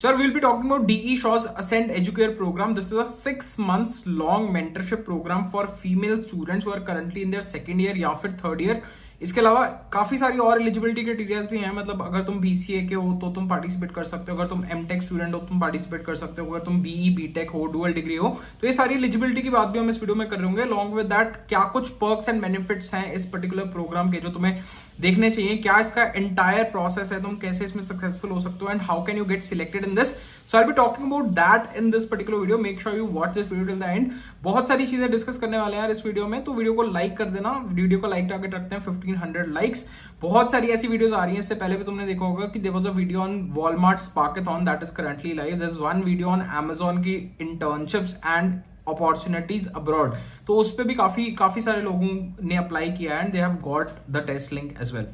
Sir, we'll be talking about DE Shaw's Ascent Educare program. This is a 6 months long mentorship program for female students who are currently in their second year या फिर third year. इसके अलावा काफी सारी और eligibility criterias भी हैं. मतलब अगर तुम बीसीए के हो तो तुम पार्टिसिपेट कर सकते हो, अगर तुम एमटेक स्टूडेंट हो तुम पार्टिसिपेट कर सकते हो, अगर तुम बीई बीटेक हो, डुअल डिग्री हो, तो ये सारी एलिजिबिलिटी की बात भी हम इस वीडियो में कर रहे होंगे. अलॉन्ग विद दैट क्या कुछ पर्क्स एंड बेनिफिट्स हैं इस पर्टिकुलर प्रोग्राम के जो तुम्हें देखने चाहिए, क्या इसका एंटायर प्रोसेस है, तुम कैसे इसमें सक्सेसफुल हो सकते हो, and how can you get selected in this. So I B talking about that in this particular video. Make sure you watch this video till the end. बहुत सारी चीजें डिस्कस करने वाले हैं यार इस वीडियो में, तो वीडियो को लाइक कर देना. वीडियो को लाइक टारगेट रखते हैं 1500 लाइक्स. बहुत सारी ऐसी वीडियोस आ रही हैं. इससे पहले भी तुमने देखा होगा कि there was a video on Walmart Sparkathon that is currently live. There is one video on Amazon की इंटर्नशिप्स एंड अपॉर्चुनिटीज अब्रॉड. तो उस पर भी काफी सारे लोगों ने अप्लाई किया and they have got the test link as well.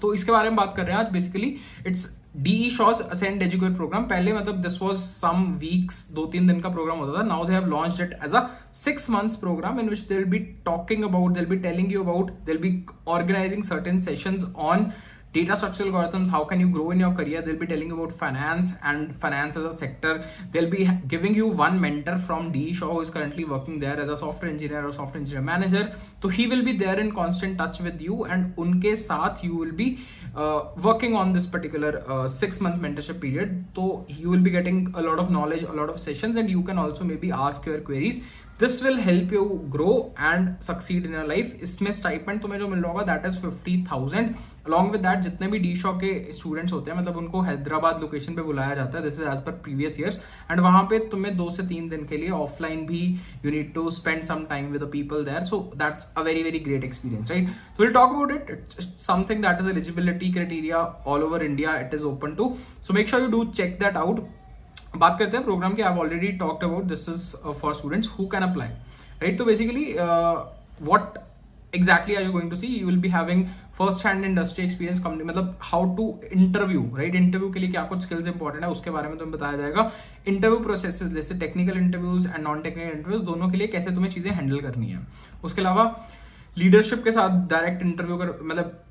तो इसके बारे में बात कर रहे हैं आज. Basically it's DE Shaw's Ascent Educate programme. पहले मतलब दिस वाज सम वीक्स, 2-3 दिन का प्रोग्राम होता था. Now they have launched it as a 6 months programme in which they will be talking about, they will be telling you about, they will be organising certain sessions on data structural algorithms, how can you grow in your career. They'll be telling you about finance and finance as a sector. They'll be giving you one mentor from DE Shaw who is currently working there as a software engineer or software engineer manager. So he will be there in constant touch with you and unke saath you will be working on this particular 6 month mentorship period. So you will be getting a lot of knowledge, a lot of sessions, and you can also maybe ask your queries. This will help you grow and succeed in your life. इसमें stipend तुम्हें जो मिल रहा होगा that is 50,000. Along with that जितने भी D Shaw के students होते हैं, मतलब उनको हैदराबाद लोकेशन पे बुलाया जाता है. This is as per previous years. And वहां पे तुम्हें 2 से 3 दिन के लिए ऑफलाइन भी you need to spend some time with the people there. So that's a very very great experience, right. So will talk about it. It's something that is eligibility criteria all over India. It is open to. So make sure you do check that out. बात करते हैं programme की. I have already talked about this is for students who can apply, right? So basically what exactly are you going to see? You will be having first hand industry experience company, मतलब how to interview, right? Interview के लिए क्या कुछ skills important है उसके बारे में तुम्हें बताया जाएगा. इंटरव्यू प्रोसेसेस जैसे technical interviews and non technical interviews दोनों के लिए कैसे तुम्हें चीजें हैंडल करनी है. उसके अलावा लीडरशिप के साथ डायरेक्ट इंटरव्यू कर, मतलब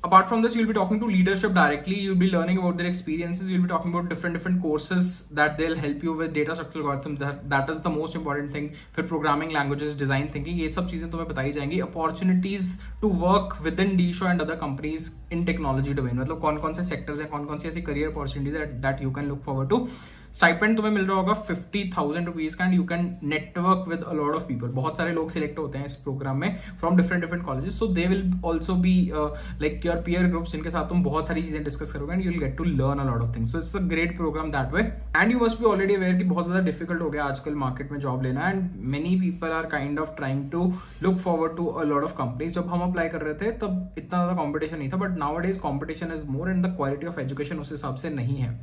apart from this you'll be talking to leadership directly. You'll be learning about their experiences. You'll be talking about different courses that they'll help you with data structural algorithms. That is the most important thing. फिर programming languages, design thinking, ये सब चीजें तुम्हें बताई जाएंगी. opportunities to work within D Shaw and other companies in technology domain. मतलब कौन कौन से sectors हैं, कौन कौन सी ऐसी career opportunities that you can look forward to. Stipend तुम्हें मिल रहा होगा 50,000 रुपीज का and you can network with a lot of people. बहुत सारे लोग सिलेक्ट होते हैं इस प्रोग्राम में from different colleges. So they will also be like your peer groups जिनके साथ तुम बहुत सारी चीजें डिस्कस करोगे and you will get to learn a lot of things. So it's a great programme that way. And you must be already aware कि बहुत ज्यादा डिफिकल्ट हो गया आजकल मार्केट में जॉब लेना and many people are kind of trying to look forward to a lot of companies. जब हम अप्लाई कर रहे थे तब इतना ज्यादा कॉम्पिटिशन नहीं था, but now days competition is more and the quality of education उस हिसाब से नहीं है.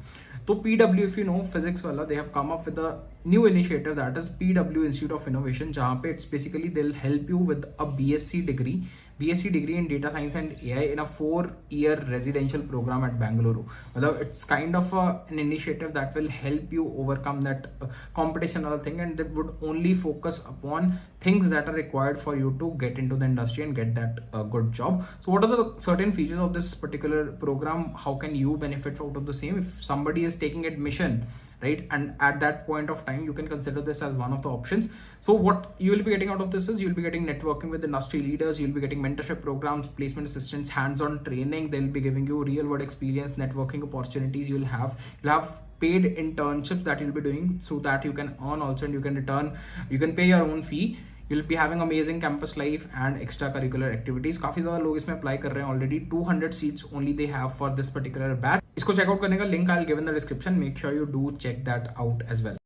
तो PW, if you know, physics वाला, they have come up with a new initiative that is PW Institute of Innovation, जहाँ पे it's basically they'll help you with a BSc degree in data science and AI in a 4-year residential program at Bengaluru. मतलब it's kind of an initiative that will help you overcome that competition other thing, and that would only focus upon things that are required for you to get into the industry and get that good job. So what are the certain features of this particular program? How can you benefit out of the same? If somebody is taking admission, right, and at that point of time you can consider this as one of the options. So what you will be getting out of this is you'll be getting networking with industry leaders, you'll be getting mentorship programs, placement assistance, hands-on training. They'll be giving you real world experience, networking opportunities. You'll have paid internships that you'll be doing so that you can earn also, and you can pay your own fee. You'll be having amazing campus life and extracurricular activities. काफी ज्यादा लोग इसमें apply कर रहे हैं already. 200 seats only they have for this particular batch. इसको checkout करने का link I'll give in the description. Make sure you do check that out as well.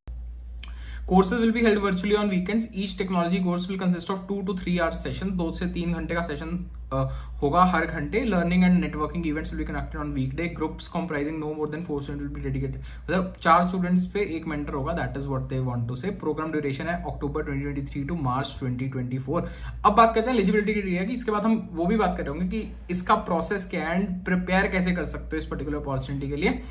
Courses will be held virtually on weekends. Each technology course will consist of 2 to 3 hours session. 2 से 3 घंटे का session होगा हर घंटे. Learning and networking events will be conducted on weekday. Groups comprising no more than 4 students will be dedicated. मतलब 4 students पे एक mentor होगा. That is what they want to say. Programme duration है October 2023 to March 2024. अब बात करते हैं eligibility criteria की. इसके बाद हम वो भी बात कर रहे होंगे कि इसका प्रोसेस क्या है एंड प्रिपेयर कैसे कर सकते हो इस पर्टिकुलर अपॉर्चुनिटी के लिए.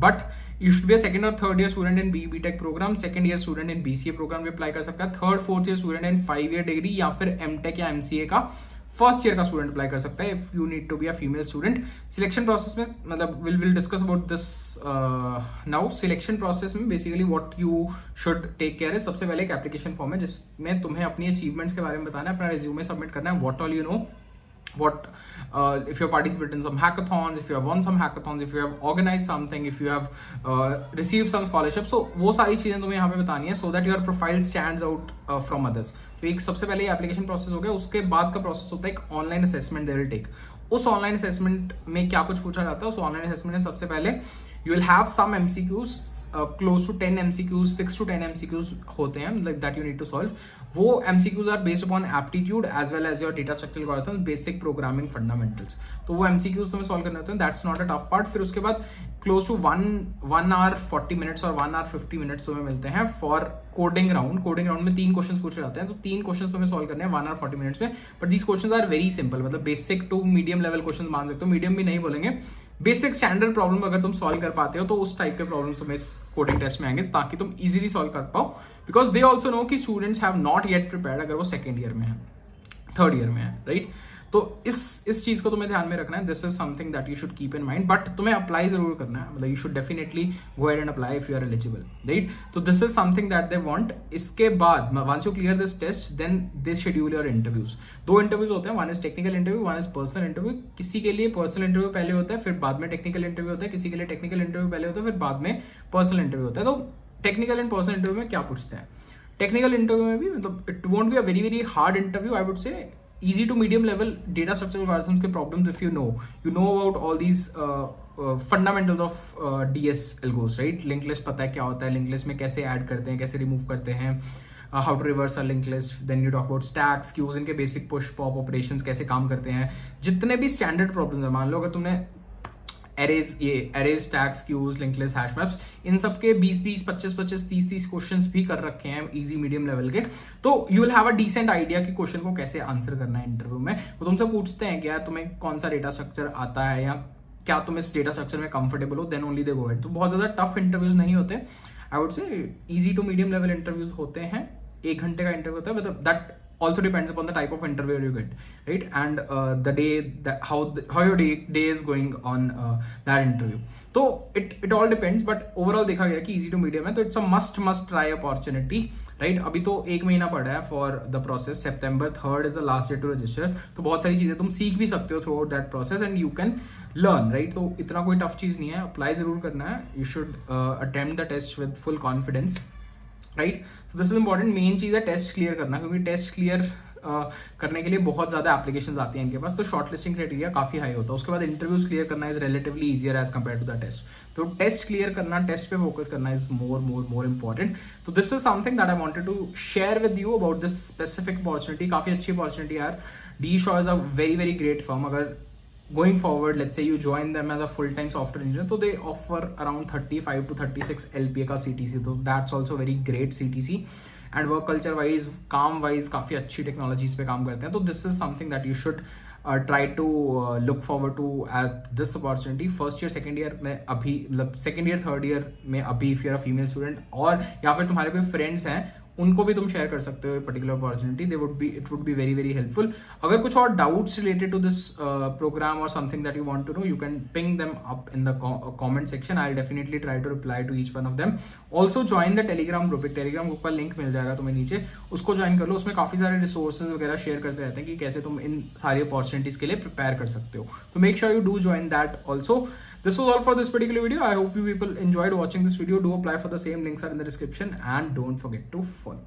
But you should be a second or third year student in BE BTech program, second year student in BCA program भी अप्लाई कर सकता है, third fourth year student in 5 year degree या फिर MTech या MCA का फर्स्ट ईयर का student apply कर सकता है if you need to be a female student. Selection process में मतलब will discuss about this now. Selection process में basically what you should take care है, सबसे पहले एक एप्लीकेशन फॉर्म है जिसमें तुम्हें अपनी अचीवमेंट्स के बारे में बताना है, अपना रिज्यूमे सबमिट करना है, what all you know, what if you have participated in some hackathons, if you have won some hackathons, if you have organized something, if you have received some scholarship, so वो सारी चीजें तुम्हें यहाँ पे बतानी है so that your profile stands out from others। तो एक सबसे पहले एप्लीकेशन प्रोसेस हो गया। उसके बाद का प्रोसेस होता है एक online assessment they will take. उस ऑनलाइन असेसमेंट में क्या कुछ पूछा जाता है, उस ऑनलाइन असेसमेंट में सबसे पहले you will have some MCQs, close to 10 MCQs, 6 to 10 MCQs होते हैं like that you need to solve। वो MCQs are based upon aptitude as well as your data structural algorithms, basic programming fundamentals। तो वो MCQs तुम्हें solve करने होते हैं, that's not a tough part। फिर उसके बाद close to 1 hour 40 minutes और 1 hour 50 minutes तुम्हें मिलते हैं for coding round। coding round में 3 क्वेश्चंस पूछे जाते हैं, तो 3 क्वेश्चंस तुम्हें solve करने हैं 1 hour 40 minutes में। but these questions are very simple, मतलब basic to medium level questions मान सकते हो, medium भी नहीं बोलेंगे। बेसिक स्टैंडर्ड प्रॉब्लम अगर तुम सॉल्व कर पाते हो तो उस टाइप के प्रॉब्लम्स तुम्हें इस कोडिंग टेस्ट में आएंगे ताकि तुम इजीली सॉल्व कर पाओ, बिकॉज दे ऑल्सो नो कि students have not yet prepared अगर वो सेकेंड ईयर में है, थर्ड ईयर में है, राइट। तो इस चीज को तुम्हें ध्यान में रखना है। This is something that you should keep in mind, but तुम्हें अप्लाई जरूर करना है, मतलब you should definitely go ahead and apply if you are eligible, right. तो this is something that they want. इसके बाद once you clear this test then they schedule your interviews. 2 interviews होते हैं, one is technical interview, one is personal interview. किसी के लिए personal interview पहले होता है, फिर बाद में टेक्निकल इंटरव्यू होता है। किसी के लिए टेक्निकल इंटरव्यू पहले होता है, फिर बाद में पर्सनल इंटरव्यू होता है। तो टेक्निकल एंड पर्सनल इंटरव्यू में क्या पूछते हैं, टेक्निकल इंटरव्यू में भी मतलब it won't be a very very hard interview, I would से easy to medium level data structural algorithms के problems if you know about all these fundamentals of DS algos, right। linked list पता है क्या होता है, linked list में कैसे add करते हैं, कैसे रिमूव करते हैं, how to reverse a linked list, then you talk about stacks, queues, इनके basic push pop operations कैसे काम करते हैं। जितने भी standard problems है, मान लो अगर तुमने arrays, stacks, queues, linked list, hash maps, इन सब के 20-20, 25-25, 30-30 क्वेश्चंस भी कर रखे हैं इजी मीडियम लेवल के, तो you will have a decent idea कि क्वेश्चन को कैसे आंसर करना है इंटरव्यू में। वो तुमसे पूछते हैं कि यार तुम्हें कौन सा डेटा स्ट्रक्चर आता है या क्या तुम इस डेटा स्ट्रक्चर में कंफर्टेबल हो, then only they go it. तो बहुत ज्यादा टफ इंटरव्यूज नहीं होते, I would say easy to medium level interviews होते हैं। 1 घंटे का इंटरव्यू होता है, मतलब that also depends upon the type of interview you get, right, and the day that how your day is going on that interview। तो it all depends, but overall देखा गया कि easy to medium है, तो it's a must try opportunity, right। अभी तो 1 महीना पड़ा है for the process, September 3rd is the last day to register। तो बहुत सारी चीजें तुम सीख भी सकते हो throughout that process and you can learn, right। तो इतना कोई टफ चीज नहीं है, अप्लाई जरूर करना है। you should attempt the test with full confidence, right. तो दिस इज इंपॉर्टेंट, मेन चीज है टेस्ट क्लियर करना, क्योंकि टेस्ट क्लियर करने के लिए बहुत ज्यादा एप्लीकेशंस आती हैं इनके पास, तो शॉर्ट लिस्टिंग क्राइटेरिया काफी हाई होता है। उसके बाद इंटरव्यूज क्लियर करना is relatively easier as compare to the test. तो टेस्ट क्लियर करना, टेस्ट पे फोकस करना इज मोर इंपॉर्टेंट। तो this is something that I wanted to share with you about this specific opportunity. काफी अच्छी opportunity यार, D Shaw is a very very great firm. अगर going forward, let's say you join them as a full-time software engineer, so they offer around 35 to 36 LPA का CTC, so that's also very great CTC। and work culture wise, काम wise काफी अच्छी technologies पे काम करते हैं। तो this is something that you should try to look forward to at this opportunity। First year, second year में अभी, मतलब सेकेंड ईयर, थर्ड ईयर में अभी if you are a female student, और या फिर तुम्हारे कोई फ्रेंड्स हैं, उनको भी तुम शेयर कर सकते हो particular opportunity. It would be very very helpful. अगर कुछ और doubts related to this program और something that you want to know, you can ping them up in the comment section. I will definitely try to reply to each one of them. Also join the Telegram group. एक Telegram group का link मिल जाएगा तुम्हें नीचे, उसको join कर लो। उसमें काफी सारे रिसोर्सेज वगैरह शेयर करते रहते हैं कि कैसे तुम इन सारी अपॉर्चुनिटीज के लिए प्रिपेयर कर सकते हो। तो make sure you do join that also. This was all for this particular video. I hope you people enjoyed watching this video. Do apply for the same, links are in the description, and don't forget to follow.